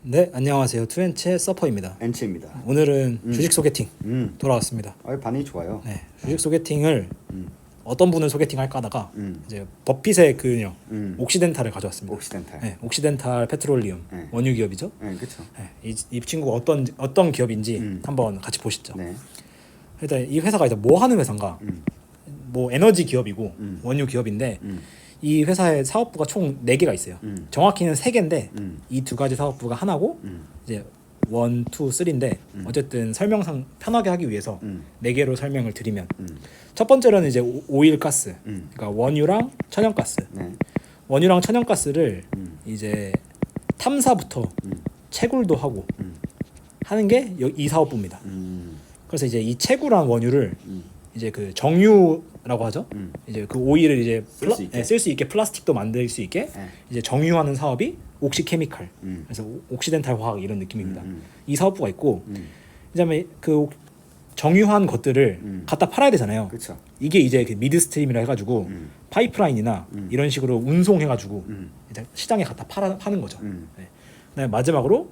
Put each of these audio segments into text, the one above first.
네, 안녕하세요. 투엔치의 서퍼입니다. 엔치입니다. 오늘은 주식 소개팅 돌아왔습니다. 반응이 좋아요. 네, 주식 소개팅을 음. 어떤 분을 소개팅할까 하다가 음. 이제 버핏의 그녀 음. 옥시덴탈을 가져왔습니다. 옥시덴탈. 네, 옥시덴탈 페트롤리움 네. 원유 기업이죠. 네, 그렇죠. 네, 이 친구가 어떤 기업인지 한번 같이 보시죠. 네. 일단 이 회사가 이제 뭐 하는 회사인가? 뭐 에너지 기업이고 원유 기업인데 이 회사의 사업부가 총 4개가 있어요. 정확히는 3개인데 이 두 가지 사업부가 하나고 이제 1, 2, 3인데 어쨌든 설명상 편하게 하기 위해서 4개로 설명을 드리면 첫 번째로는 이제 오일 가스, 그러니까 원유랑 천연가스. 네. 원유랑 천연가스를 이제 탐사부터 채굴도 하고 하는 게 이 사업부입니다. 그래서 이제 이 채굴한 원유를 이제 그 정유라고 하죠. 이제 그 오일을 이제 쓸 수 있게 플라스틱도 만들 수 있게 이제 정유하는 사업이 옥시케미칼. 그래서 옥시덴탈 화학 이런 느낌입니다. 이 사업부가 있고 그다음에 그 정유한 것들을 갖다 팔아야 되잖아요. 그렇죠. 이게 이제 그 미드스트림이라 해가지고 파이프라인이나 이런 식으로 운송해가지고 이제 시장에 갖다 파는 거죠. 네. 그다음에 마지막으로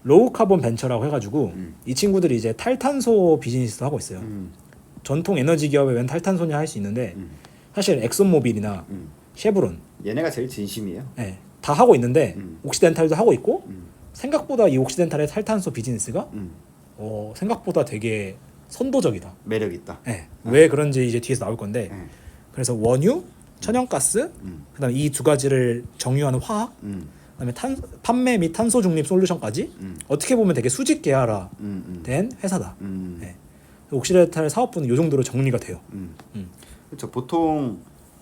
로우 카본 벤처라고 해가지고 이 친구들이 이제 탈탄소 비즈니스도 하고 있어요. 전통 에너지 기업에 웬 탈탄소냐 할 수 있는데 사실 엑손모빌이나 쉐브론 얘네가 제일 진심이에요. 네, 다 하고 있는데 옥시덴탈도 하고 있고 생각보다 이 옥시덴탈의 탈탄소 비즈니스가 생각보다 되게 선도적이다. 매력 있다. 네, 왜 그런지 이제 뒤에서 나올 건데 그래서 원유, 천연가스, 그다음에 이 두 가지를 정유하는 화학, 그다음에 판매 및 탄소 중립 솔루션까지 어떻게 보면 되게 수직 계열화된 회사다. 네. 옥시덴탈 사업부는 이 정도로 정리가 돼요. 그렇죠. 보통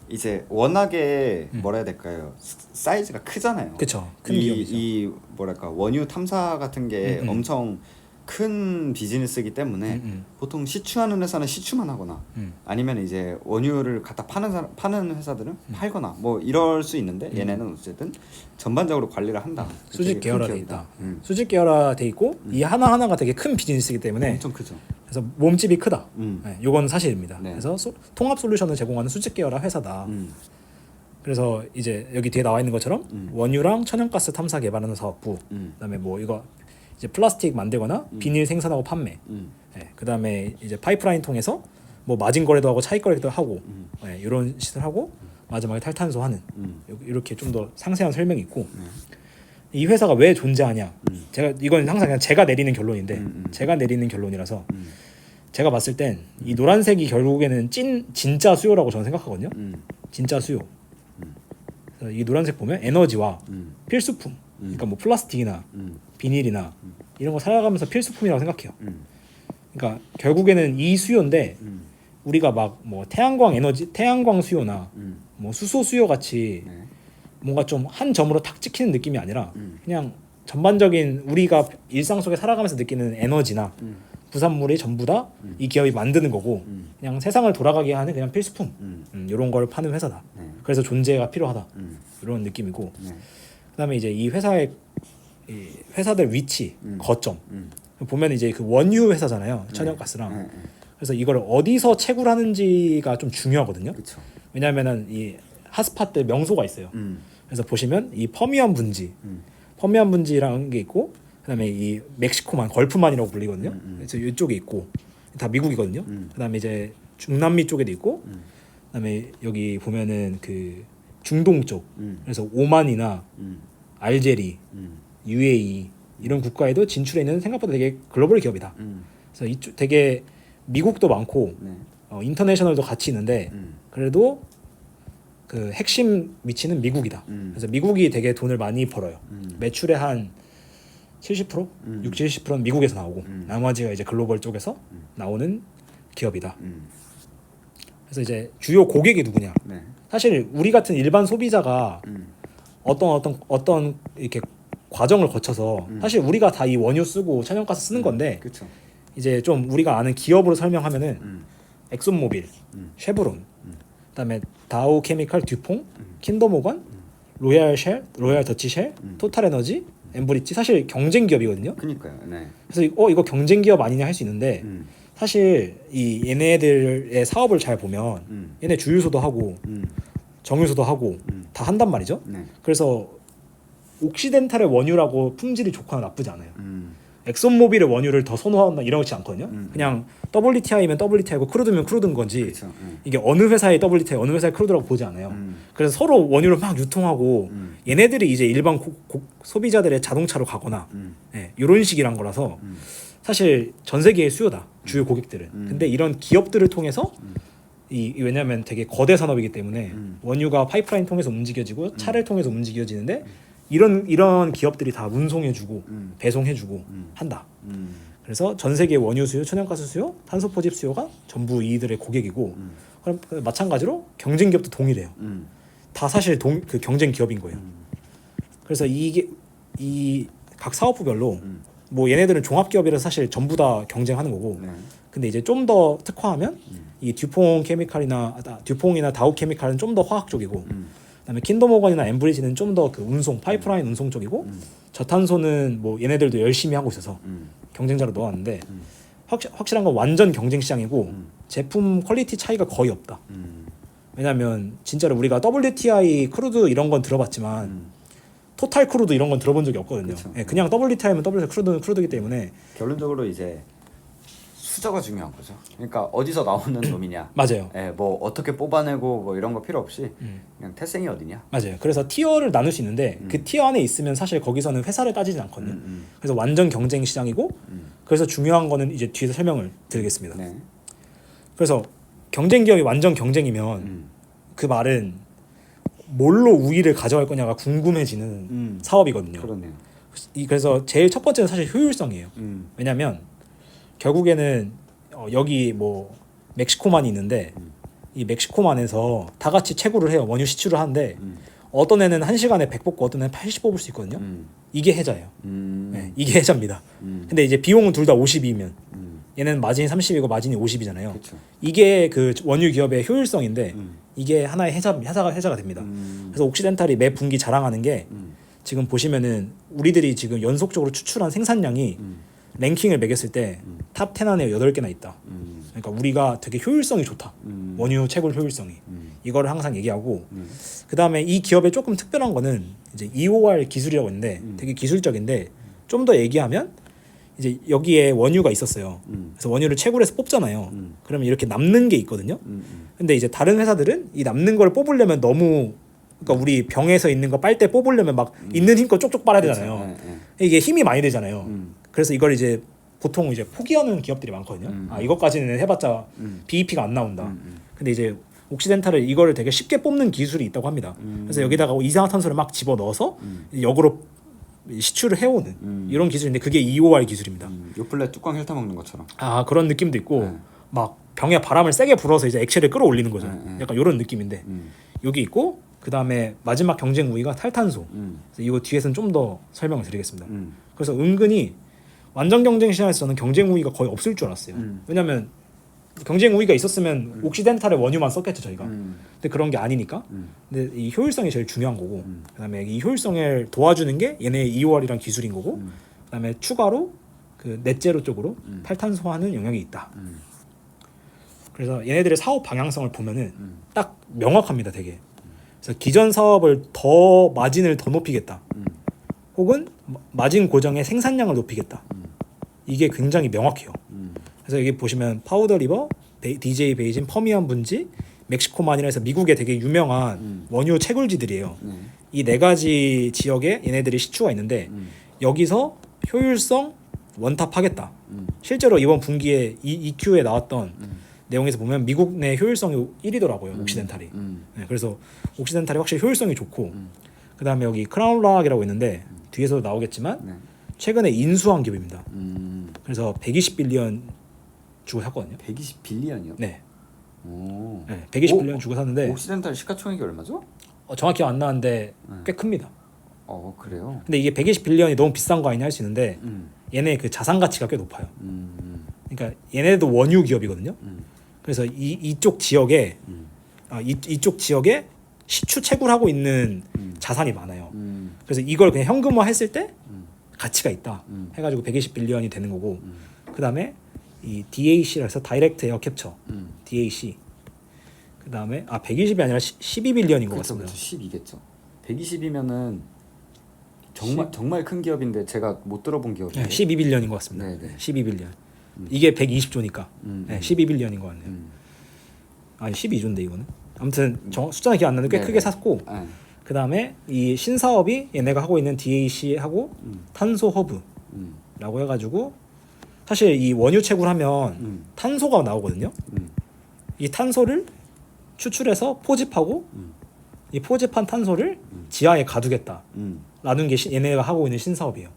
이제 워낙에 뭐라 해야 될까요? 사이즈가 크잖아요. 그렇죠. 큰 이, 기업이죠. 이 뭐랄까 원유 탐사 같은 게 엄청 큰 비즈니스이기 때문에 보통 시추하는 회사는 시추만 하거나 아니면 이제 원유를 갖다 파는 회사들은 팔거나 뭐 이럴 수 있는데 얘네는 어쨌든 전반적으로 관리를 한다. 수직 계열화돼 있다. 수직 계열화돼 있고 이 하나 하나가 되게 큰 비즈니스이기 때문에 엄청 크죠. 그래서 몸집이 크다. 네, 이건 사실입니다. 네. 그래서 통합 솔루션을 제공하는 수직 계열화 회사다. 그래서 이제 여기 뒤에 나와 있는 것처럼 원유랑 천연가스 탐사 개발하는 사업부, 그다음에 뭐 이거 이제 플라스틱 만들거나 비닐 생산하고 판매, 네, 그다음에 이제 파이프라인 통해서 뭐 마진 거래도 하고 차익 거래도 하고 네, 이런 시설 하고 마지막에 탈탄소 하는 이렇게 좀 더 상세한 설명이 있고 이 회사가 왜 존재하냐? 제가 이건 항상 그냥 제가 내리는 결론인데 제가 내리는 결론이라서 제가 봤을 땐 이 노란색이 결국에는 진짜 수요라고 저는 생각하거든요. 진짜 수요. 그래서 이 노란색 보면 에너지와 필수품, 그러니까 뭐 플라스틱이나 비닐이나 이런 거 살아가면서 필수품이라고 생각해요. 그러니까 결국에는 이 수요인데 우리가 막 뭐 태양광 수요나 뭐 수소 수요 같이 뭔가 좀 한 점으로 탁 찍히는 느낌이 아니라 그냥 전반적인 우리가 일상 속에 살아가면서 느끼는 에너지나 부산물이 전부 다 이 기업이 만드는 거고 그냥 세상을 돌아가게 하는 그냥 필수품 이런 걸 파는 회사다. 그래서 존재가 필요하다. 이런 느낌이고 그다음에 이제 이 회사들 위치, 거점 보면 이제 그 원유 회사잖아요. 천연가스랑. 그래서 이걸 어디서 채굴하는지가 좀 중요하거든요. 그렇죠. 왜냐하면은 이 핫스팟들 명소가 있어요. 그래서 보시면 이 퍼미안 분지라는 게 있고 그다음에 이 멕시코만 걸프만이라고 불리거든요. 그래서 이쪽에 있고 다 미국이거든요. 그다음에 이제 중남미 쪽에도 있고 그다음에 여기 보면은 그 중동 쪽 그래서 오만이나 알제리, UAE 이런 국가에도 진출해 있는 생각보다 되게 글로벌 기업이다. 그래서 이쪽 되게 미국도 많고 인터내셔널도 같이 있는데 그래도 그 핵심 위치는 미국이다. 그래서 미국이 되게 돈을 많이 벌어요. 매출의 한 70%? 60, 70%는 미국에서 나오고 나머지가 이제 글로벌 쪽에서 나오는 기업이다. 그래서 이제 주요 고객이 누구냐? 네. 사실 우리 같은 일반 소비자가 어떤 이렇게 과정을 거쳐서 사실 우리가 다 이 원유 쓰고 천연가스 쓰는 건데 그렇죠. 이제 좀 우리가 아는 기업으로 설명하면은 엑손모빌, 쉐브론, 그다음에 다우 케미칼, 듀퐁, 킨더모건, 로얄 더치 쉘, 토탈 에너지, 엠브리지 사실 경쟁 기업이거든요. 그러니까요. 네. 그래서 이거 경쟁 기업 아니냐 할 수 있는데 사실 이 얘네들의 사업을 잘 보면 얘네 주유소도 하고 정유소도 하고 다 한단 말이죠. 네. 그래서 옥시덴탈의 원유라고 품질이 좋거나 나쁘지 않아요. 엑손모빌의 원유를 더 선호한다 이러지 않거든요. 그냥 WTI면 WTI고 크루드면 크루드인 건지 그쵸. 이게 어느 회사의 WTI 어느 회사의 크루드라고 보지 않아요. 그래서 서로 원유를 막 유통하고 얘네들이 이제 일반 소비자들의 자동차로 가거나 예, 이런 식이란 거라서 사실 전 세계의 수요다 주요 고객들은. 근데 이런 기업들을 통해서 왜냐하면 되게 거대 산업이기 때문에 원유가 파이프라인 통해서 움직여지고 차를 통해서 움직여지는데 이런 기업들이 다 운송해주고 배송해주고 한다. 그래서 전 세계 원유 수요, 천연가스 수요, 탄소 포집 수요가 전부 이들의 고객이고 그럼 마찬가지로 경쟁 기업도 동일해요. 다 사실 그 경쟁 기업인 거예요. 그래서 이게 이 각 사업부별로 뭐 얘네들은 종합 기업이라서 사실 전부 다 경쟁하는 거고. 근데 이제 좀 더 특화하면 이 듀퐁이나 다우 케미칼은 좀 더 화학 쪽이고. 그다음에 킨더모건이나 엠브리지는 좀 더 그 운송 파이프라인 운송 쪽이고 저탄소는 뭐 얘네들도 열심히 하고 있어서 경쟁자로 넣었는데 확실한 건 완전 경쟁 시장이고 제품 퀄리티 차이가 거의 없다. 왜냐하면 진짜로 우리가 WTI 크루드 이런 건 들어봤지만 토탈 크루드 이런 건 들어본 적이 없거든요. 예, 그냥 WTI면 WTI 크루드는 크루드이기 때문에 결론적으로 이제 수저가 중요한 거죠. 그러니까 어디서 나오는 놈이냐. 맞아요. 예, 뭐 어떻게 뽑아내고 뭐 이런 거 필요 없이 그냥 태생이 어디냐. 맞아요. 그래서 티어를 나눌 수 있는데 그 티어 안에 있으면 사실 거기서는 회사를 따지지 않거든요. 그래서 완전 경쟁 시장이고 그래서 중요한 거는 이제 뒤에서 설명을 드리겠습니다. 네. 그래서 경쟁 기업이 완전 경쟁이면 그 말은 뭘로 우위를 가져갈 거냐가 궁금해지는 사업이거든요. 그렇네요. 그래서 제일 첫 번째는 사실 효율성이에요. 왜냐하면 결국에는 여기 뭐 멕시코만이 있는데 이 멕시코만에서 다 같이 채굴을 해요. 원유 시추를 하는데 어떤 애는 1시간에 100 뽑고 어떤 애는 80 뽑을 수 있거든요. 이게 해자예요. 네, 이게 해자입니다. 근데 이제 비용은 둘 다 50이면 얘는 마진이 30이고 마진이 50이잖아요. 그쵸. 이게 그 원유 기업의 효율성인데 이게 하나의 해자가 됩니다. 그래서 옥시덴탈이 매 분기 자랑하는 게 지금 보시면은 우리들이 지금 연속적으로 추출한 생산량이 랭킹을 매겼을 때 탑 10 안에 8개나 있다. 그러니까 우리가 되게 효율성이 좋다. 원유 채굴 효율성이. 이거를 항상 얘기하고 그다음에 이 기업의 조금 특별한 거는 이제 EOR 기술이라고 있는데 되게 기술적인데 좀 더 얘기하면 이제 여기에 원유가 있었어요. 그래서 원유를 채굴해서 뽑잖아요. 그러면 이렇게 남는 게 있거든요. 근데 이제 다른 회사들은 이 남는 걸 뽑으려면 너무 그러니까 우리 병에서 있는 거 빨대 뽑으려면 막 있는 힘껏 쪽쪽 빨아야 되잖아요. 이게 힘이 많이 들잖아요. 그래서 이걸 이제 보통 이제 포기하는 기업들이 많거든요. 아 이것까지는 해봤자 BEP가 안 나온다. 근데 이제 옥시덴탈은 이거를 되게 쉽게 뽑는 기술이 있다고 합니다. 그래서 여기다가 이산화탄소를 막 집어 넣어서 역으로 시추를 해오는 이런 기술인데 그게 EOR 기술입니다. 요플레 뚜껑 핥아 먹는 것처럼. 아 그런 느낌도 있고 막 병에 바람을 세게 불어서 이제 액체를 끌어올리는 거죠. 약간 이런 느낌인데 여기 있고 그 다음에 마지막 경쟁 우위가 탈탄소. 그래서 이거 뒤에서는 좀 더 설명을 드리겠습니다. 그래서 은근히 완전 경쟁 시장에서 저는 경쟁 우위가 거의 없을 줄 알았어요. 왜냐면 경쟁 우위가 있었으면 옥시덴탈의 원유만 썼겠죠 저희가. 근데 그런 게 아니니까. 근데 이 효율성이 제일 중요한 거고 그다음에 이 효율성을 도와주는 게 얘네의 EOR이란 기술인 거고 그다음에 추가로 그 넷제로 쪽으로 탈탄소화하는 영역이 있다. 그래서 얘네들의 사업 방향성을 보면은 딱 명확합니다 되게. 그래서 기존 사업을 더 마진을 더 높이겠다. 혹은 마진 고정의 생산량을 높이겠다. 이게 굉장히 명확해요. 그래서 여기 보시면 파우더 리버, DJ 베이진, 퍼미안 분지, 멕시코만이라 해서 미국의 되게 유명한 원유 채굴지들이에요. 이 네 가지 지역에 얘네들이 시추가 있는데 여기서 효율성 원탑하겠다. 실제로 이번 분기에 EQ에 나왔던 내용에서 보면 미국 내 효율성이 1위더라고요. 옥시덴탈이. 네, 그래서 옥시덴탈이 확실히 효율성이 좋고 그 다음에 여기 크라운락이라고 있는데 뒤에서 나오겠지만 최근에 인수한 기업입니다. 그래서 120빌리언 주고 샀거든요. 120빌리언이요? 네. 오. 네 120빌리언 주고 샀는데 옥시덴탈 시가총액이 얼마죠? 정확히 안 나왔는데 꽤 큽니다. 그래요? 근데 이게 120빌리언이 너무 비싼 거 아니냐 할 수 있는데 얘네 그 자산 가치가 꽤 높아요. 그러니까 얘네도 원유 기업이거든요. 그래서 이쪽 지역에 이쪽 지역에 시추 채굴하고 있는 자산이 많아요. 그래서 이걸 그냥 현금화했을 때 가치가 있다 해가지고 120빌리언이 되는 거고 그 다음에 이 DAC라 해서 다이렉트 에어 캡처 DAC 그 다음에 120이 아니라 12빌리언인 것 같습니다. 12겠죠. 120이면은 정말 큰 기업인데 제가 못 들어본 기업이에요. 네, 12빌리언인 것 같습니다. 네네. 12빌리언. 이게 120조니까 네, 12빌리언인 것 같네요. 음. 아니 12조인데 이거는. 아무튼 숫자는 기억 안 나는데 꽤 네네. 크게 샀고 네. 그 다음에 이 신사업이 얘네가 하고 있는 DAC하고 탄소 허브라고 해가지고 사실 이 원유 채굴 하면 탄소가 나오거든요. 이 탄소를 추출해서 포집하고 이 포집한 탄소를 지하에 가두겠다라는 게 얘네가 하고 있는 신사업이에요.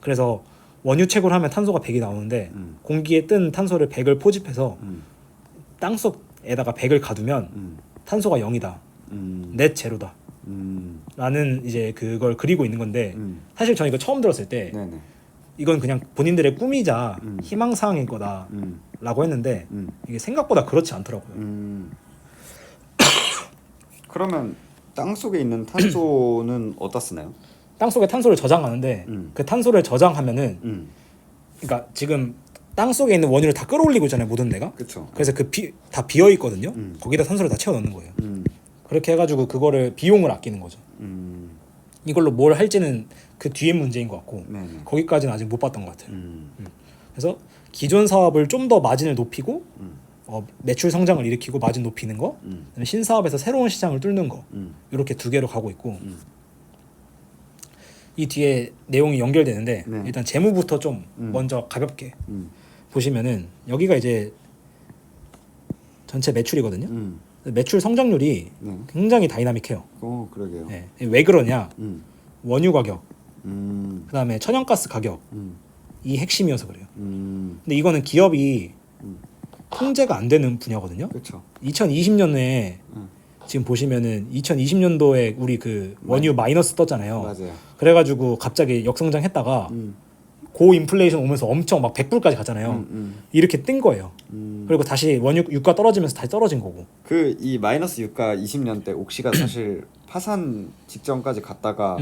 그래서 원유 채굴하면 탄소가 100이 나오는데 공기에 뜬 탄소를 100을 포집해서 땅속에다가 100을 가두면 탄소가 0이다. 넷 제로다. 라는 이제 그걸 그리고 있는 건데 사실 저는 이거 처음 들었을 때 네네. 이건 그냥 본인들의 꿈이자 희망사항일 거다라고 했는데 이게 생각보다 그렇지 않더라고요. 그러면 땅 속에 있는 탄소는 어디다 쓰나요? 땅속에 탄소를 저장하는데 그 탄소를 저장하면은 그러니까 지금 땅 속에 있는 원유를 다 끌어올리고 있잖아요, 모든 데가. 그렇죠. 그래서 다 비어 있거든요. 거기다 탄소를 다 채워 넣는 거예요. 그렇게 해가지고 그거를 비용을 아끼는 거죠. 이걸로 뭘 할지는 그 뒤에 문제인 것 같고 네네. 거기까지는 아직 못 봤던 것 같아요. 그래서 기존 사업을 좀 더 마진을 높이고 매출 성장을 일으키고 마진 높이는 거, 그다음에 신사업에서 새로운 시장을 뚫는 거 이렇게 두 개로 가고 있고 이 뒤에 내용이 연결되는데 네. 일단 재무부터 좀 먼저 가볍게 보시면은 여기가 이제 전체 매출이거든요. 매출 성장률이 네. 굉장히 다이나믹해요. 그러게요. 네. 왜 그러냐? 원유 가격, 그다음에 천연가스 가격 이 핵심이어서 그래요. 근데 이거는 기업이 통제가 안 되는 분야거든요. 그렇죠. 2020년에 지금 보시면은 2020년도에 우리 그 원유 마이너스 떴잖아요. 맞아요. 그래가지고 갑자기 역성장했다가 고 인플레이션 오면서 엄청 막 100불까지 갔잖아요. 이렇게 뜬 거예요. 그리고 다시 원유 유가 떨어지면서 다시 떨어진 거고. 그 이 마이너스 유가 20년 때 옥시가 사실 파산 직전까지 갔다가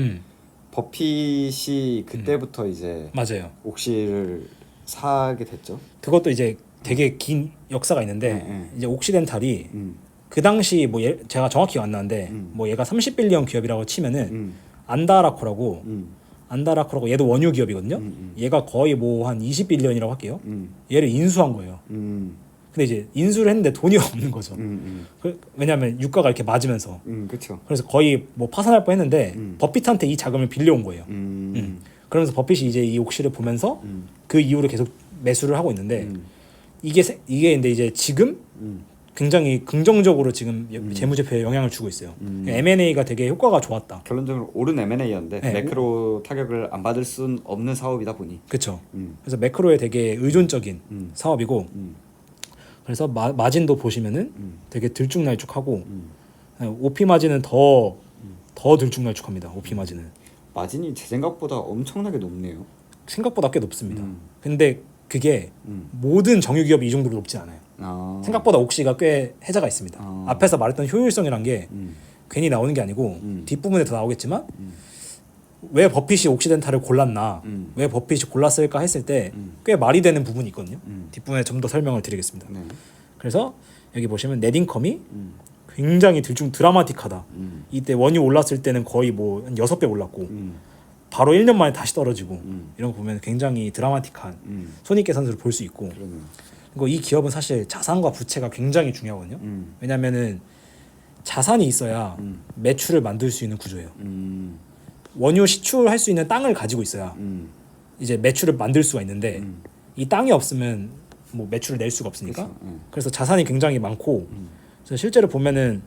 버핏이 그때부터 이제 맞아요. 옥시를 사게 됐죠. 그것도 이제 되게 긴 역사가 있는데 네. 이제 옥시덴탈이 그 당시 뭐 제가 정확히 안 나는데 뭐 얘가 30빌리언 기업이라고 치면은 안다라코라고 안다라코라고 얘도 원유 기업이거든요. 얘가 거의 뭐 한 20빌리언이라고 할게요. 얘를 인수한 거예요. 근데 이제 인수를 했는데 돈이 없는 거죠. 왜냐하면 유가가 이렇게 맞으면서. 그렇죠. 그래서 거의 뭐 파산할 뻔했는데 버핏한테 이 자금을 빌려온 거예요. 그러면서 버핏이 이제 이 옥시를 보면서 그 이후로 계속 매수를 하고 있는데 이게 근데 이제 지금 굉장히 긍정적으로 지금 재무제표에 영향을 주고 있어요. M&A가 되게 효과가 좋았다. 결론적으로 옳은 M&A였는데 네. 매크로 타격을 안 받을 순 없는 사업이다 보니. 그렇죠. 그래서 매크로에 되게 의존적인 사업이고 그래서 마진도 보시면은 되게 들쭉날쭉하고 OP 마진은 더 들쭉날쭉합니다. OP 마진은 마진이 제 생각보다 엄청나게 높네요. 생각보다 꽤 높습니다. 근데 그게 모든 정유기업이 이 정도로 높지 않아요. 생각보다 옥시가 꽤 해자가 있습니다. 앞에서 말했던 효율성이란 게 괜히 나오는 게 아니고 뒷부분에 더 나오겠지만 왜 버핏이 옥시덴탈을 골랐나 왜 버핏이 골랐을까 했을 때 꽤 말이 되는 부분이 있거든요. 뒷부분에 좀 더 설명을 드리겠습니다. 네. 그래서 여기 보시면 넷인컴이 굉장히 드라마틱하다. 이때 원유 올랐을 때는 거의 뭐 한 6배 올랐고 바로 1년 만에 다시 떨어지고 이런 거 보면 굉장히 드라마틱한 손익계산서를 볼 수 있고 그러네요. 그리고 이 기업은 사실 자산과 부채가 굉장히 중요하거든요. 왜냐면은 자산이 있어야 매출을 만들 수 있는 구조예요. 원유 시출할 수 있는 땅을 가지고 있어야 이제 매출을 만들 수가 있는데 이 땅이 없으면 뭐 매출을 낼 수가 없으니까. 그래서 자산이 굉장히 많고 그래서 실제로 보면은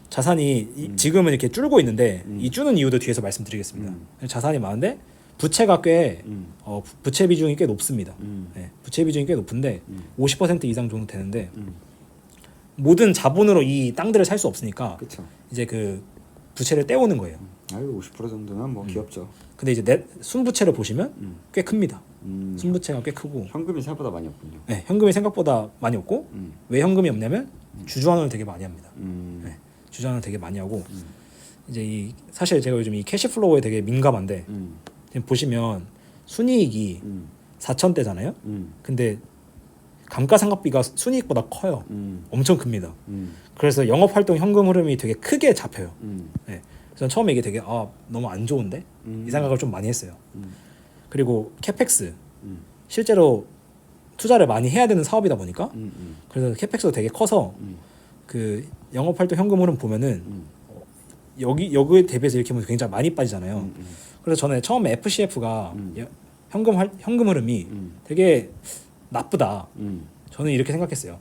자산이 지금은 이렇게 줄고 있는데 이 주는 이유도 뒤에서 말씀드리겠습니다. 자산이 많은데 부채가 꽤 부채 비중이 꽤 높습니다. 네, 부채 비중이 꽤 높은데 50% 이상 정도 되는데 모든 자본으로 이 땅들을 살 수 없으니까 그렇죠. 이제 그 부채를 떼오는 거예요. 아유 50% 정도면 뭐 귀엽죠. 근데 이제 순부채를 보시면 꽤 큽니다. 순부채가 꽤 크고 현금이 생각보다 많이 없군요. 네, 현금이 생각보다 많이 없고 왜 현금이 없냐면 주주환원을 되게 많이 합니다. 네, 주주환원을 되게 많이 하고 이제 사실 제가 요즘 이 캐시플로우에 되게 민감한데 지금 보시면 순이익이 4,000대잖아요. 근데 감가상각비가 순이익보다 커요. 엄청 큽니다. 그래서 영업활동 현금 흐름이 되게 크게 잡혀요. 네. 저는 처음에 이게 되게 너무 안 좋은데 이 생각을 좀 많이 했어요. 그리고 캐펙스 실제로 투자를 많이 해야 되는 사업이다 보니까 그래서 캐펙스도 되게 커서 그 영업활동 현금 흐름 보면은 여기에 대비해서 이렇게 보면 굉장히 많이 빠지잖아요. 그래서 저는 처음에 FCF가 현금 흐름이 되게 나쁘다. 저는 이렇게 생각했어요.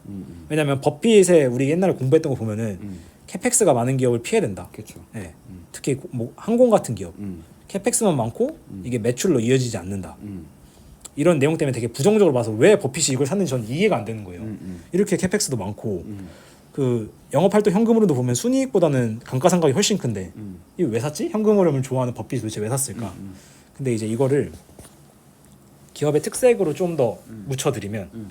왜냐하면 버핏에 우리 옛날에 공부했던 거 보면은 캐펙스가 많은 기업을 피해야 된다. 그렇죠. 네. 특히 뭐 항공 같은 기업 캐펙스만 많고 이게 매출로 이어지지 않는다. 이런 내용 때문에 되게 부정적으로 봐서 왜 버핏이 이걸 샀는지 저는 이해가 안 되는 거예요. 이렇게 캐펙스도 많고 그 영업활동 현금흐름도 보면 순이익보다는 감가상각이 훨씬 큰데 이거 왜 샀지? 현금흐름을 좋아하는 버핏이 도대체 왜 샀을까? 근데 이제 이거를 기업의 특색으로 좀 더 묻혀드리면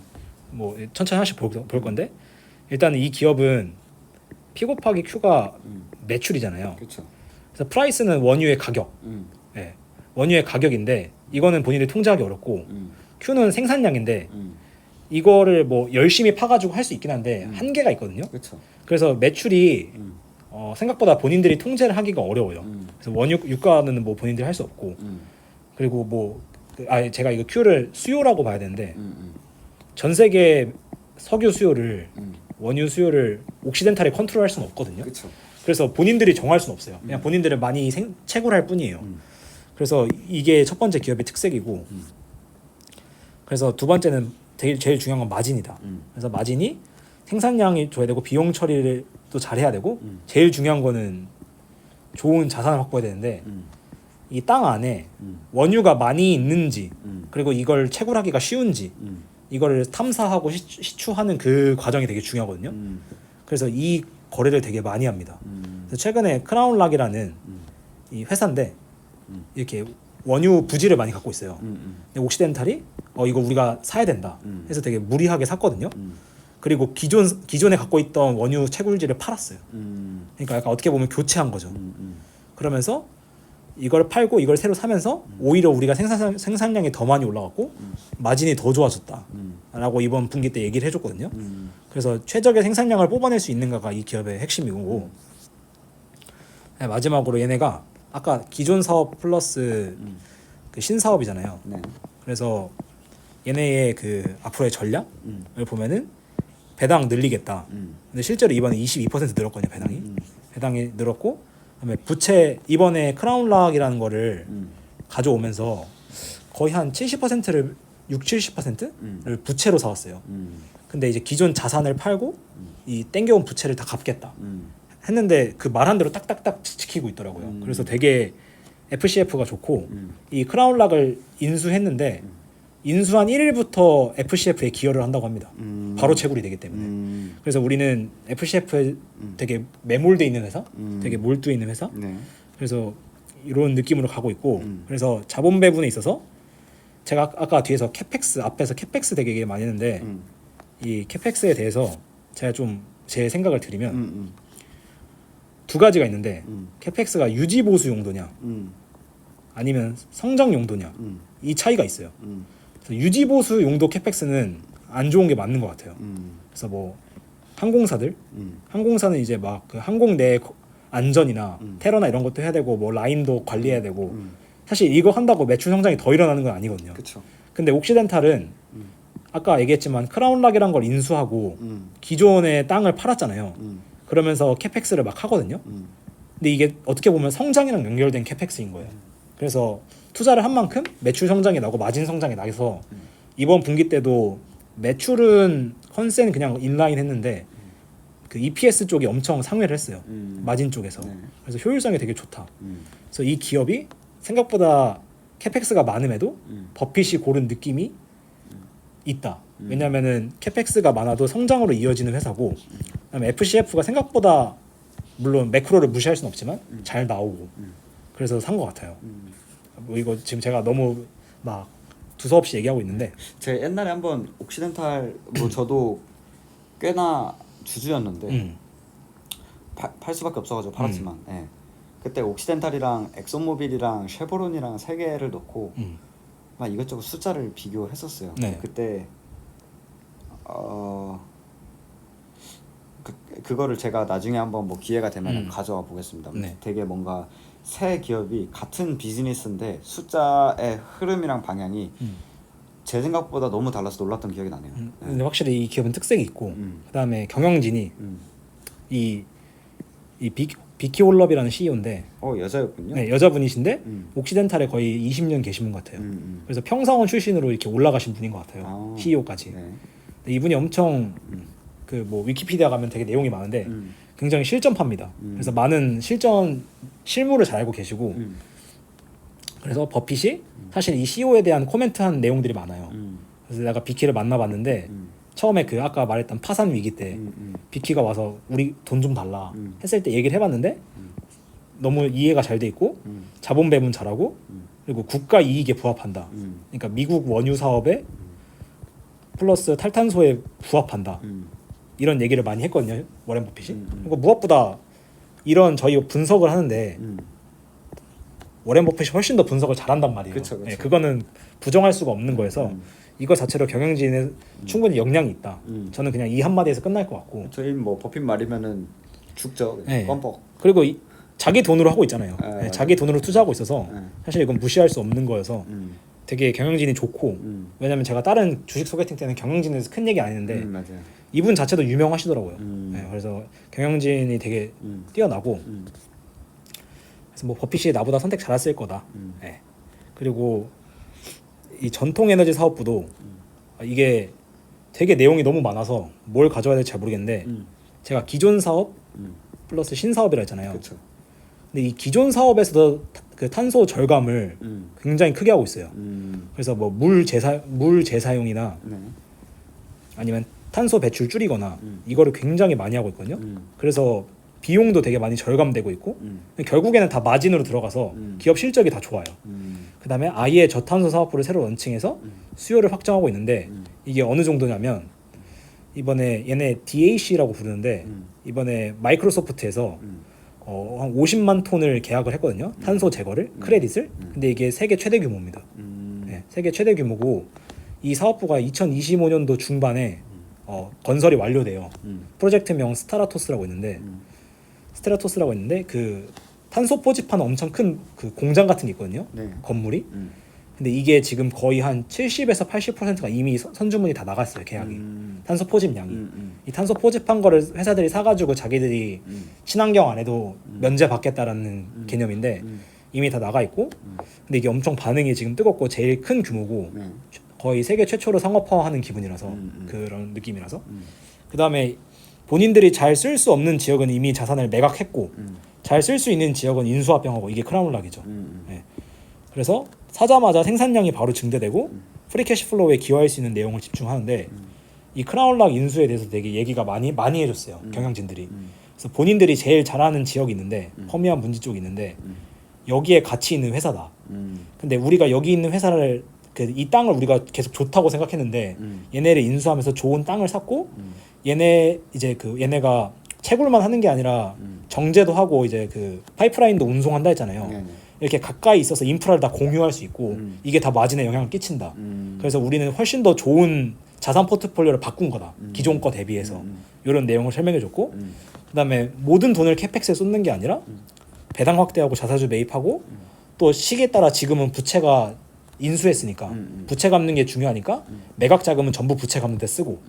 뭐 천천히 하나씩 볼 건데 일단 이 기업은 P 곱하기 Q가 매출이잖아요. 그렇죠. 그래서 프라이스는 원유의 가격, 네. 원유의 가격인데 이거는 본인들이 통제하기 어렵고 Q는 생산량인데 이거를 뭐 열심히 파가지고 할 수 있긴 한데 한계가 있거든요. 그렇죠. 그래서 매출이 생각보다 본인들이 통제를 하기가 어려워요. 그래서 원유 유가는 뭐 본인들이 할 수 없고 그리고 뭐 제가 이거 Q를 수요라고 봐야 되는데 전 세계 석유 수요를 원유 수요를 옥시덴탈이 컨트롤할 수는 없거든요. 그렇죠. 그래서 본인들이 정할 수는 없어요. 그냥 본인들은 많이 채굴할 뿐이에요. 그래서 이게 첫 번째 기업의 특색이고 그래서 두 번째는 제일 중요한 건 마진이다. 그래서 마진이 생산량이 줘야 되고 비용 처리를 또 잘해야 되고 제일 중요한 거는 좋은 자산을 확보해야 되는데 이 땅 안에 원유가 많이 있는지 그리고 이걸 채굴하기가 쉬운지 이거를 탐사하고 시추하는 그 과정이 되게 중요하거든요. 그래서 이 거래를 되게 많이 합니다. 그래서 최근에 크라운락이라는 이 회사인데 이렇게 원유 부지를 많이 갖고 있어요. 근데 옥시덴탈이 이거 우리가 사야 된다 해서 되게 무리하게 샀거든요. 그리고 기존에 갖고 있던 원유 채굴지를 팔았어요. 그러니까 약간 어떻게 보면 교체한 거죠. 그러면서 이걸 팔고 이걸 새로 사면서 오히려 우리가 생산량이 더 많이 올라갔고 마진이 더 좋아졌다라고 이번 분기 때 얘기를 해줬거든요. 그래서 최적의 생산량을 뽑아낼 수 있는가가 이 기업의 핵심이고 네, 마지막으로 얘네가 아까 기존 사업 플러스 그 신사업이잖아요. 네. 그래서 얘네의 그 앞으로의 전략을 보면은 배당 늘리겠다. 근데 실제로 이번에 22% 늘었거든요. 배당이 늘었고 그다음에 부채 이번에 크라운락이라는 거를 가져오면서 거의 한 70%를 70%를 부채로 사왔어요. 근데 이제 기존 자산을 팔고 이 땡겨온 부채를 다 갚겠다 했는데 그 말한 대로 딱딱딱 지키고 있더라고요. 그래서 되게 FCF가 좋고 이 크라운락을 인수했는데 인수한 1일부터 FCF에 기여를 한다고 합니다. 바로 채굴이 되기 때문에. 그래서 우리는 FCF에 되게 매몰돼 있는 회사, 되게 몰두해 있는 회사. 네. 그래서 이런 느낌으로 가고 있고, 그래서 자본 배분에 있어서 제가 아까 뒤에서 앞에서 캐펙스 되게 얘기 많이 했는데 이 캐펙스에 대해서 제가 좀 제 생각을 드리면 두 가지가 있는데 캐펙스가 유지 보수 용도냐 아니면 성장 용도냐 이 차이가 있어요. 그래서 유지 보수 용도 캐펙스는 안 좋은 게 맞는 것 같아요. 그래서 뭐 항공사는 이제 막 그 항공 내 안전이나 테러나 이런 것도 해야 되고 뭐 라인도 관리해야 되고 사실 이거 한다고 매출 성장이 더 일어나는 건 아니거든요. 그쵸. 근데 옥시덴탈은 아까 얘기했지만 크라운락이란 걸 인수하고 기존의 땅을 팔았잖아요. 그러면서 캐펙스를 막 하거든요. 근데 이게 어떻게 보면 성장이랑 연결된 캐펙스인 거예요. 그래서 투자를 한 만큼 매출 성장이 나고 마진 성장이 나서 이번 분기 때도 매출은 컨센 그냥 인라인 했는데 그 EPS 쪽이 엄청 상회를 했어요. 마진 쪽에서. 네. 그래서 효율성이 되게 좋다. 그래서 이 기업이 생각보다 캐펙스가 많음에도 버핏이 고른 느낌이 있다. 왜냐면은 캐펙스가 많아도 성장으로 이어지는 회사고 그다음에 FCF가 생각보다 물론 매크로를 무시할 수는 없지만 잘 나오고 그래서 산 것 같아요. 뭐 이거 지금 제가 너무 막 두서없이 얘기하고 있는데 제가 옛날에 한번 옥시덴탈 뭐 저도 꽤나 주주였는데 팔 수밖에 없어가지고 팔았지만 예. 그때 옥시덴탈이랑 엑소모빌이랑 쉐보론이랑 세 개를 넣고 막 이것저것 숫자를 비교했었어요. 네. 그때 그거를 제가 나중에 한번 뭐 기회가 되면 가져와 보겠습니다. 네. 되게 뭔가 새 기업이 같은 비즈니스인데 숫자의 흐름이랑 방향이 제 생각보다 너무 달라서 놀랐던 기억이 나네요. 근데 확실히 이 기업은 특색이 있고 그다음에 경영진이 이 비키 홀럽이라는 CEO인데 여자였군요. 네, 여자분이신데 옥시덴탈에 거의 20년 계신 분 같아요. 그래서 평사원 출신으로 이렇게 올라가신 분인 것 같아요. CEO까지. 네. 근데 이분이 엄청 그 뭐 위키피디아 가면 되게 내용이 많은데 굉장히 실전파입니다. 그래서 많은 실물을 잘 알고 계시고 그래서 버핏이 사실 이 CEO에 대한 코멘트한 내용들이 많아요. 그래서 내가 비키를 만나봤는데 처음에 그 아까 말했던 파산 위기 때 비키가 와서 우리 돈 좀 달라 했을 때 얘기를 해봤는데 너무 이해가 잘 돼 있고 자본 배분 잘하고 그리고 국가 이익에 부합한다. 그러니까 미국 원유 사업에 플러스 탈탄소에 부합한다. 이런 얘기를 많이 했거든요. 워렌 버핏이. 그리고 무엇보다 이런 저희 분석을 하는데 워렌 버핏이 훨씬 더 분석을 잘한단 말이에요. 그쵸. 네, 그거는 부정할 수가 없는 거여서 이거 자체로 경영진에 충분히 역량이 있다. 저는 그냥 이 한마디에서 끝날 것 같고. 저희 뭐 버핏 말이면은 죽죠. 네. 껌뻑. 그리고 자기 돈으로 하고 있잖아요. 네, 네, 자기 돈으로 투자하고 있어서 사실 이건 무시할 수 없는 거여서 되게 경영진이 좋고 왜냐면 제가 다른 주식 소개팅 때는 경영진에서 큰 얘기 안 했는데 맞아요. 이분 자체도 유명하시더라고요. 네, 그래서 경영진이 되게 뛰어나고 그래서 뭐 버핏이 나보다 선택 잘했을 거다. 네. 그리고 이 전통 에너지 사업부도 이게 되게 내용이 너무 많아서 뭘 가져야 될지 잘 모르겠는데 제가 기존 사업 플러스 신사업이라 했잖아요. 그렇죠. 근데 이 기존 사업에서도 그 탄소 절감을 굉장히 크게 하고 있어요. 그래서 뭐 물 재사용이나 네. 아니면 탄소 배출 줄이거나 이거를 굉장히 많이 하고 있거든요. 그래서 비용도 되게 많이 절감되고 있고 결국에는 다 마진으로 들어가서 기업 실적이 다 좋아요. 그다음에 아예 저탄소 사업부를 새로 런칭해서 수요를 확장하고 있는데 이게 어느 정도냐면 이번에 얘네 DAC라고 부르는데 이번에 마이크로소프트에서 한 50만 톤을 계약을 했거든요. 탄소 제거를 크레딧을. 근데 이게 세계 최대 규모입니다. 네, 세계 최대 규모고 이 사업부가 2025년도 중반에 건설이 완료돼요. 프로젝트명 스타라토스라고 있는데 그 탄소 포집하는 엄청 큰 그 공장 같은 게 있거든요. 네. 건물이. 근데 이게 지금 거의 한 70에서 80%가 이미 선주문이 다 나갔어요. 계약이. 탄소 포집량이. 이 탄소 포집한 거를 회사들이 사가지고 자기들이 친환경 안 해도 면제 받겠다라는 개념인데 이미 다 나가 있고 근데 이게 엄청 반응이 지금 뜨겁고 제일 큰 규모고 거의 세계 최초로 상업화하는 기분이라서 그런 느낌이라서 그 다음에 본인들이 잘 쓸 수 없는 지역은 이미 자산을 매각했고 잘 쓸 수 있는 지역은 인수합병하고 이게 크라운락이죠. 네. 그래서 사자마자 생산량이 바로 증대되고 프리캐시플로우에 기여할 수 있는 내용을 집중하는데 이 크라운락 인수에 대해서 되게 얘기가 많이 해줬어요. 경영진들이. 그래서 본인들이 제일 잘하는 지역이 있는데 퍼미안 분지 쪽이 있는데 여기에 가치 있는 회사다. 근데 우리가 여기 있는 회사를 이 땅을 우리가 계속 좋다고 생각했는데 얘네를 인수하면서 좋은 땅을 샀고 얘네가 채굴만 하는 게 아니라 정제도 하고 이제 그 파이프라인도 운송한다 했잖아요. 이렇게 가까이 있어서 인프라를 다 공유할 수 있고 이게 다 마진에 영향을 끼친다. 그래서 우리는 훨씬 더 좋은 자산 포트폴리오를 바꾼 거다. 기존 거 대비해서 이런 내용을 설명해줬고 그다음에 모든 돈을 캐펙스에 쏟는 게 아니라 배당 확대하고 자사주 매입하고 또 시기에 따라 지금은 부채가 인수했으니까 부채 갚는 게 중요하니까 매각 자금은 전부 부채 갚는 데 쓰고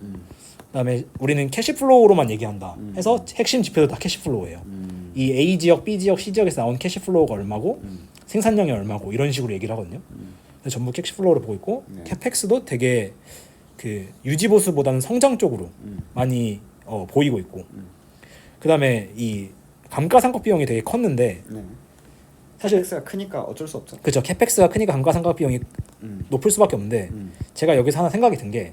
그다음에 우리는 캐시플로우로만 얘기한다 해서 핵심 지표도 다 캐시플로우예요. 이 A 지역, B 지역, C 지역에서 나온 캐시플로우가 얼마고 생산량이 얼마고 이런 식으로 얘기를 하거든요. 전부 캐시플로우를 보고 있고 캐펙스도 되게 그 유지보수보다는 성장 쪽으로 많이 보이고 있고 그다음에 이 감가상각 비용이 되게 컸는데 사실 캐펙스가 크니까 어쩔 수 없죠. 그렇죠. 캐펙스가 크니까 감가상각 비용이 높을 수밖에 없는데 제가 여기서 하나 생각이 든 게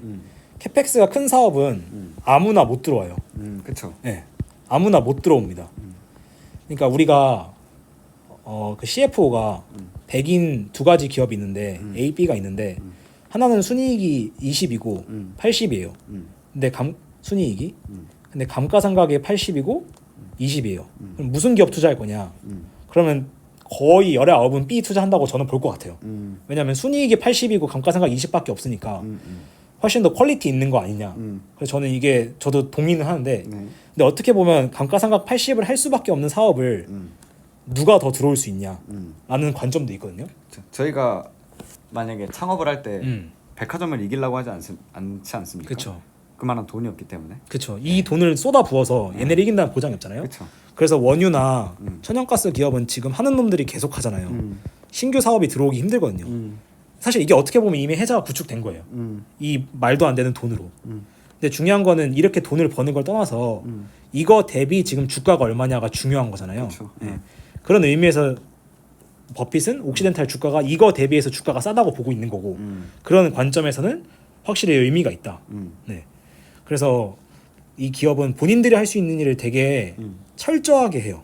캐펙스가 큰 사업은 아무나 못 들어와요. 그렇죠. 네, 아무나 못 들어옵니다. 그러니까 우리가 그 CFO가 100인 두 가지 기업이 있는데 A, B가 있는데 하나는 순이익이 20이고 80이에요. 근데 순이익이 근데 감가상각이 80이고 20이에요. 그럼 무슨 기업 투자할 거냐? 그러면 거의 19은 B 투자한다고 저는 볼 것 같아요. 왜냐하면 순이익이 80이고 감가상각 20밖에 없으니까 훨씬 더 퀄리티 있는 거 아니냐. 그래서 저는 이게 저도 동의는 하는데 네. 근데 어떻게 보면 감가상각 80을 할 수밖에 없는 사업을 누가 더 들어올 수 있냐라는 관점도 있거든요. 저희가 만약에 창업을 할 때 음. 백화점을 이기려고 하지 않지 않습니까? 그렇죠. 그만한 돈이 없기 때문에. 그렇죠. 이 돈을 쏟아 부어서 얘네를 이긴다는 보장이 없잖아요. 그렇죠. 그래서 원유나 천연가스 기업은 지금 하는 놈들이 계속 하잖아요. 신규 사업이 들어오기 힘들거든요. 사실 이게 어떻게 보면 이미 해자가 구축된 거예요. 이 말도 안 되는 돈으로. 근데 중요한 거는 이렇게 돈을 버는 걸 떠나서 이거 대비 지금 주가가 얼마냐가 중요한 거잖아요. 그렇죠. 예. 그런 의미에서 버핏은 옥시덴탈 주가가 이거 대비해서 주가가 싸다고 보고 있는 거고 그런 관점에서는 확실히 의미가 있다. 네. 그래서 이 기업은 본인들이 할 수 있는 일을 되게 철저하게 해요.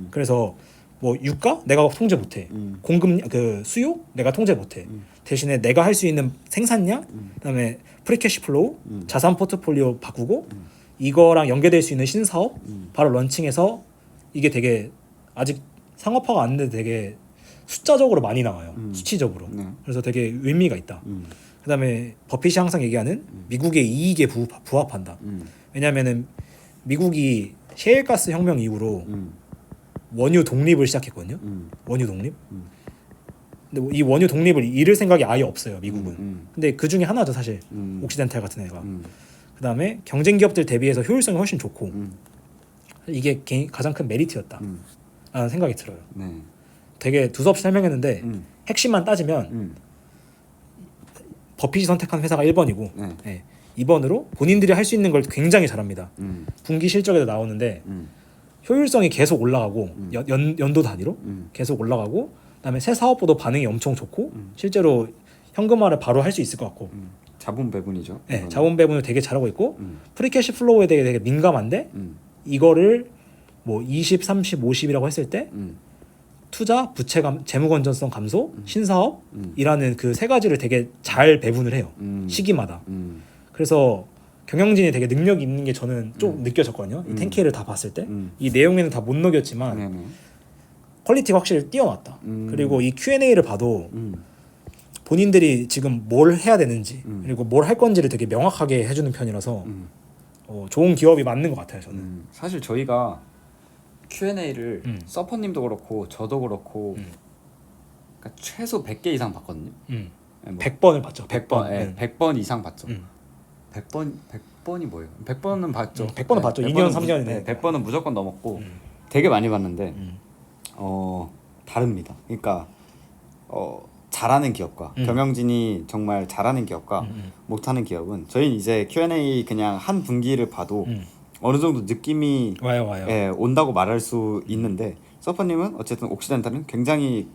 그래서 뭐 유가 내가 통제 못해. 공급 그 수요 내가 통제 못해. 대신에 내가 할 수 있는 생산량, 그다음에 프리캐시 플로우, 자산 포트폴리오 바꾸고 이거랑 연계될 수 있는 신사업 바로 런칭해서 이게 되게 아직 상업화가 안 됐는데 되게 숫자적으로 많이 나와요. 수치적으로. 네. 그래서 되게 의미가 있다. 그다음에 버핏이 항상 얘기하는 미국의 이익에 부합한다. 왜냐하면은 미국이 셰일가스 혁명 이후로 원유 독립을 시작했거든요. 원유 독립. 근데 이 원유 독립을 잃을 생각이 아예 없어요. 미국은. 근데 그 중에 하나죠 사실. 옥시덴탈 같은 애가. 그다음에 경쟁 기업들 대비해서 효율성이 훨씬 좋고 이게 가장 큰 메리트였다. 라는 생각이 들어요. 네. 되게 두서없이 설명했는데 핵심만 따지면 버핏이 선택한 회사가 1번이고 네. 예, 2번으로 본인들이 할 수 있는 걸 굉장히 잘합니다. 분기 실적에도 나오는데 효율성이 계속 올라가고 연도 단위로 계속 올라가고 그다음에 새 사업보다 반응이 엄청 좋고 실제로 현금화를 바로 할 수 있을 것 같고 자본 배분이죠. 네, 이거는. 자본 배분을 되게 잘하고 있고 프리캐시 플로우에 대해 되게 민감한데 이거를 뭐 20, 30, 50이라고 했을 때 투자, 부채 재무 건전성 감소, 신사업이라는 그 세 가지를 되게 잘 배분을 해요. 시기마다. 그래서 경영진이 되게 능력이 있는 게 저는 좀 느껴졌거든요. 이 10K를 다 봤을 때. 이 내용에는 다 못 녹였지만 네네. 퀄리티가 확실히 뛰어났다. 그리고 이 Q&A를 봐도 본인들이 지금 뭘 해야 되는지 그리고 뭘 할 건지를 되게 명확하게 해주는 편이라서 좋은 기업이 맞는 것 같아요. 저는. 사실 저희가 Q&A를 서퍼님도 그렇고 저도 그렇고 그러니까 최소 100개 이상 봤거든요. 네, 뭐 100번을 봤죠. 100번, 예, 네. 100번 이상 봤죠. 100번이 뭐예요? 100번은 봤죠. 100번은 봤죠. 2년, 3년이네. 네, 100번은 무조건 넘었고 되게 많이 봤는데 다릅니다. 그러니까 잘하는 기업과 경영진이 정말 잘하는 기업과 못하는 기업은 저희는 이제 Q&A 그냥 한 분기를 봐도 어느 정도 느낌이 와요. 예, 온다고 말할 수 있는데 서퍼님은 어쨌든 옥시덴탈은 굉장히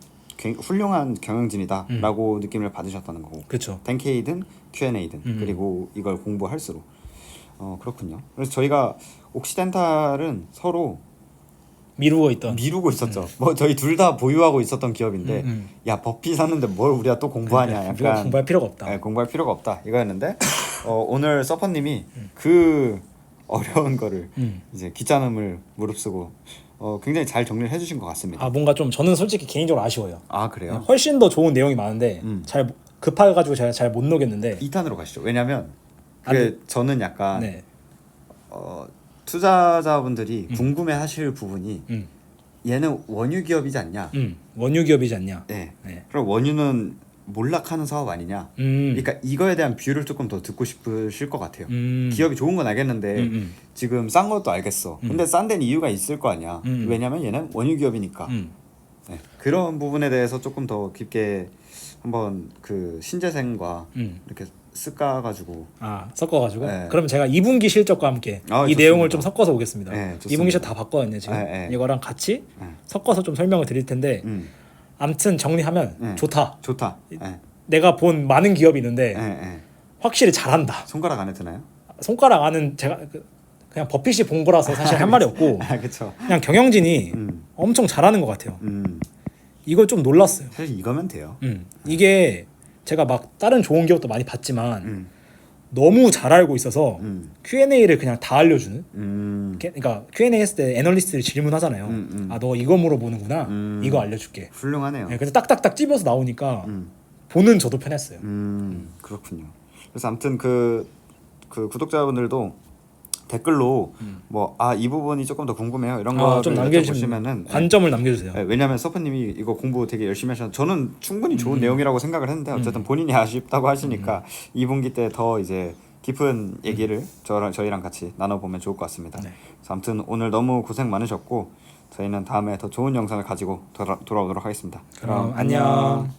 훌륭한 경영진이다라고 느낌을 받으셨다는 거고 그렇죠. 10K든 Q&A든 그리고 이걸 공부할수록 그렇군요. 그래서 저희가 옥시덴탈은 서로 미루고 있었죠. 뭐 저희 둘 다 보유하고 있었던 기업인데 야 버핏 사는데 뭘 우리가 또 공부하냐 우리가 약간 공부할 필요가 없다. 네, 공부할 필요가 없다 이거였는데 오늘 서퍼님이 그 어려운 거를 이제 기짜음을 무릅쓰고 굉장히 잘 정리를 해주신 것 같습니다. 아 뭔가 좀 저는 솔직히 개인적으로 아쉬워요. 아 그래요? 훨씬 더 좋은 내용이 많은데 잘 급해가지고 제가 잘 못 녹였는데 2탄으로 가시죠. 왜냐면 그게 저는 약간 네. 투자자분들이 궁금해하실 부분이 얘는 원유 기업이지 않냐? 원유 기업이지 않냐? 네. 네. 그럼 원유는 몰락하는 사업 아니냐? 그러니까 이거에 대한 뷰를 조금 더 듣고 싶으실 것 같아요. 기업이 좋은 건 알겠는데 지금 싼 것도 알겠어. 근데 싼 데는 이유가 있을 거 아니야. 왜냐면 얘는 원유 기업이니까. 네. 그런 부분에 대해서 조금 더 깊게 한번 그 신재생과 이렇게 쓱까가지고 섞어가지고 네. 그럼 제가 2분기 실적과 함께 이 좋습니다. 내용을 좀 섞어서 오겠습니다. 네, 좋습니다. 2분기 실적 다 봤거든요 지금. 네. 이거랑 같이 섞어서 좀 설명을 드릴 텐데 암튼 정리하면 좋다. 네. 내가 본 많은 기업이 있는데 네. 확실히 잘한다. 손가락 안에 드나요? 손가락 안은 제가 그냥 버핏이 본 거라서 사실 할 말이 없고 그렇죠. 그냥 경영진이 엄청 잘하는 것 같아요. 이거 좀 놀랐어요. 사실 이거면 돼요. 이게 제가 막 다른 좋은 기업도 많이 봤지만 너무 잘 알고 있어서 Q&A를 그냥 다 알려주는. 그러니까 Q&A 했을 때 애널리스트를 질문하잖아요. 아 너 이거 물어보는구나. 이거 훌륭하네요. 알려줄게. 네, 그래서 딱딱딱 찝어서 나오니까 보는 저도 편했어요. 그렇군요. 그래서 아무튼 그 구독자분들도 댓글로 뭐 이 부분이 조금 더 궁금해요 이런 거를 좀 남겨주시면 보시면은 관점을 남겨주세요. 왜냐하면 서퍼님이 이거 공부 되게 열심히 하셨는데 저는 충분히 좋은 내용이라고 생각을 했는데 어쨌든 본인이 아쉽다고 하시니까 2분기 때 더 이제 깊은 얘기를 저희랑 같이 나눠보면 좋을 것 같습니다. 네. 그래서 아무튼 오늘 너무 고생 많으셨고 저희는 다음에 더 좋은 영상을 가지고 돌아오도록 하겠습니다. 그럼 안녕.